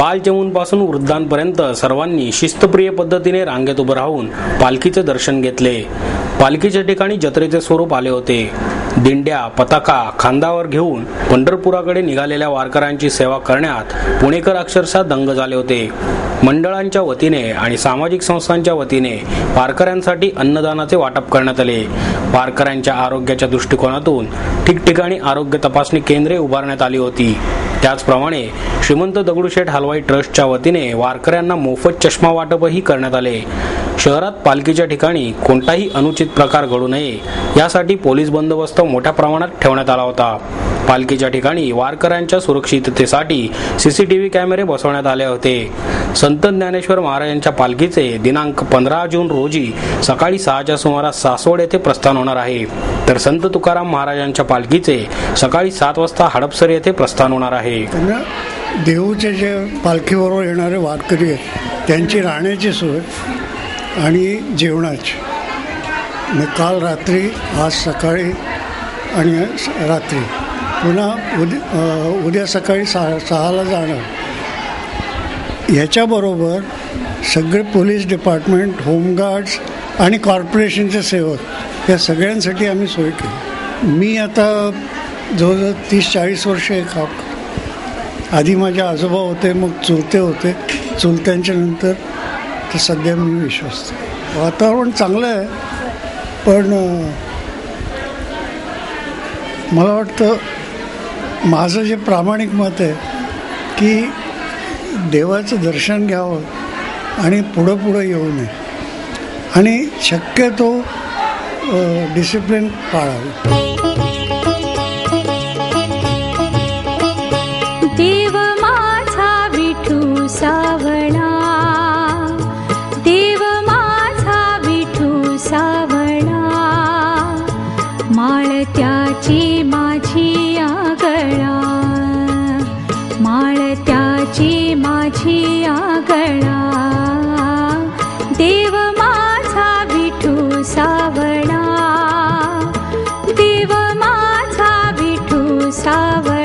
बालचमूंपासून वृद्धांपर्यंत सर्वांनी शिस्तप्रिय पद्धतीने रांगेत उभं राहून पालखीचे दर्शन घेतले. पालखीच्या ठिकाणी जत्रेचे स्वरूप आले होते. दिंड्या पताका खांद्यावर घेऊन पंढरपुराकडे निघालेल्या वारकऱ्यांची सेवा करण्यात पुणेकर अक्षरशः दंग झाले होते. मंडळांच्या वतीने आणि सामाजिक संस्थांच्या वतीने वारकऱ्यांसाठी अन्नदानाचे वाटप करण्यात आले. वारकऱ्यांच्या आरोग्याच्या दृष्टिकोनातून ठिकठिकाणी आरोग्य तपासणी केंद्रे उभारण्यात आली होती. त्याचप्रमाणे श्रीमंत दगडूशेठ हलवाई ट्रस्टच्या वतीने वारकऱ्यांना मोफत चष्मा वाटपही करण्यात आले. शहरात पालखीच्या ठिकाणी कोणताही अनुचित प्रकार घडू नये यासाठी पोलीस बंदोबस्त मोठ्या प्रमाणात ठेवण्यात आला होता. पालखीच्या ठिकाणी वारकऱ्यांच्या सुरक्षिततेसाठी सीसीटीव्ही कॅमेरे बसवण्यात आले होते. संत ज्ञानेश्वर महाराजांच्या पालखीचे दिनांक 15 जून रोजी सकाळी 6च्या सुमारास सासवड येथे प्रस्थान होणार आहे, तर संत तुकाराम महाराजांच्या पालखीचे सकाळी 7 वाजता हडपसर येथे प्रस्थान होणार आहे. देहूचे जे पालखीबरोबर येणारे वारकरी आहेत त्यांची राहण्याची सोय आणि जेवणाची काल रात्री, आज सकाळी आणि रात्री पुन्हा उद्या सकाळी 6ला जाणं. ह्याच्याबरोबर सगळे पोलीस डिपार्टमेंट, होमगार्ड्स आणि कॉर्पोरेशनचे सेवक या सगळ्यांसाठी आम्ही सोय केली. मी आता जवळजवळ 30-40 वर्ष हे काम करतो. आधी माझे आजोबा होते, मग चुलते होते, चुलत्यांच्या नंतर तर सध्या मी विश्वस्त. वातावरण चांगलं आहे, पण मला वाटतं माझं जे प्रामाणिक मत आहे की देवाचं दर्शन घ्यावं आणि पुढं येऊ नये आणि शक्यतो डिसिप्लिन पाळावी. देव माझा विठू सावळा, देव माझा विठू सावळा, माळत्याची माझी आगळा, माळत्याची माझी आगळा, देव माझा विठू सावळा, देव माझा विठू सावळा.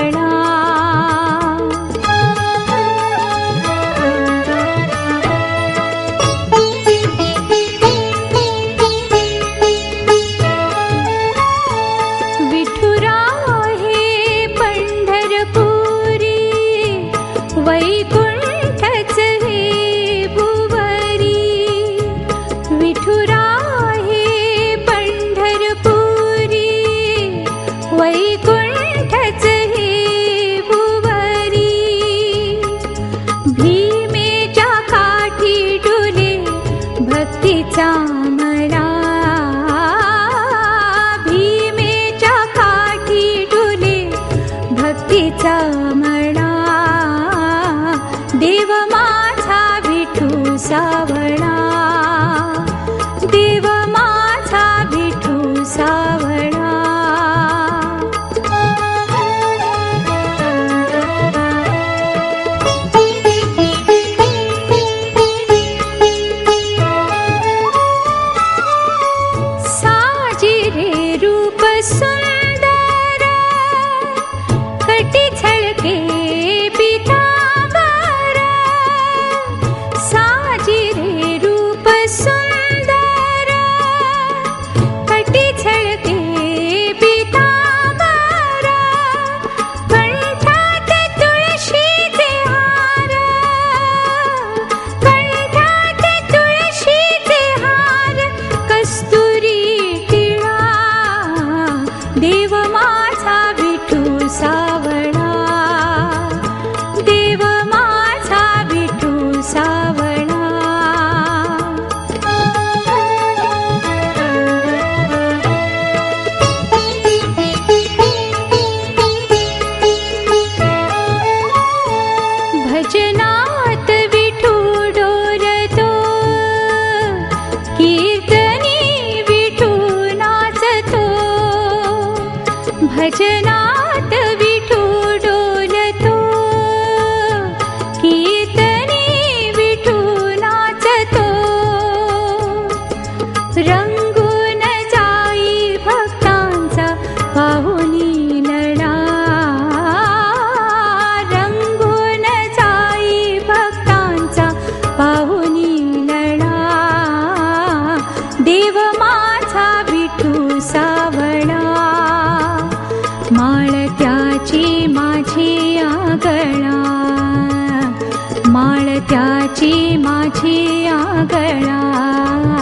वैकुंठच हे भुवरी, विठुरा हे पंढरपुरी, वैकुंठच हे भुवरी. भीमेच्या काठी डुले भक्तीचा मळा, भीमेच्या काठी डुले भक्तीचा मळा, देव माझा विठू सावळा, देव माझा विठू सावळा. साजिरे रूप सुंदर कटी झळके पितांबर, साजिरे रूप सुंदर कटी झळके पितांबर, कंठात तुळशीचे हार, कंठात तुळशीचे हार, कस्तुरी टिळा, देव माझा विठू सावळा, देव माझा विठू सावळा. भजनात विठू डोलतो, कीर्तनी विठू नाचतो, भजनात विठू डोलतो, कीर्तनी विठू नाचतो, रंगून जाई भक्तांचा पाहुणी लळा, रंगून जाई माझी आगळा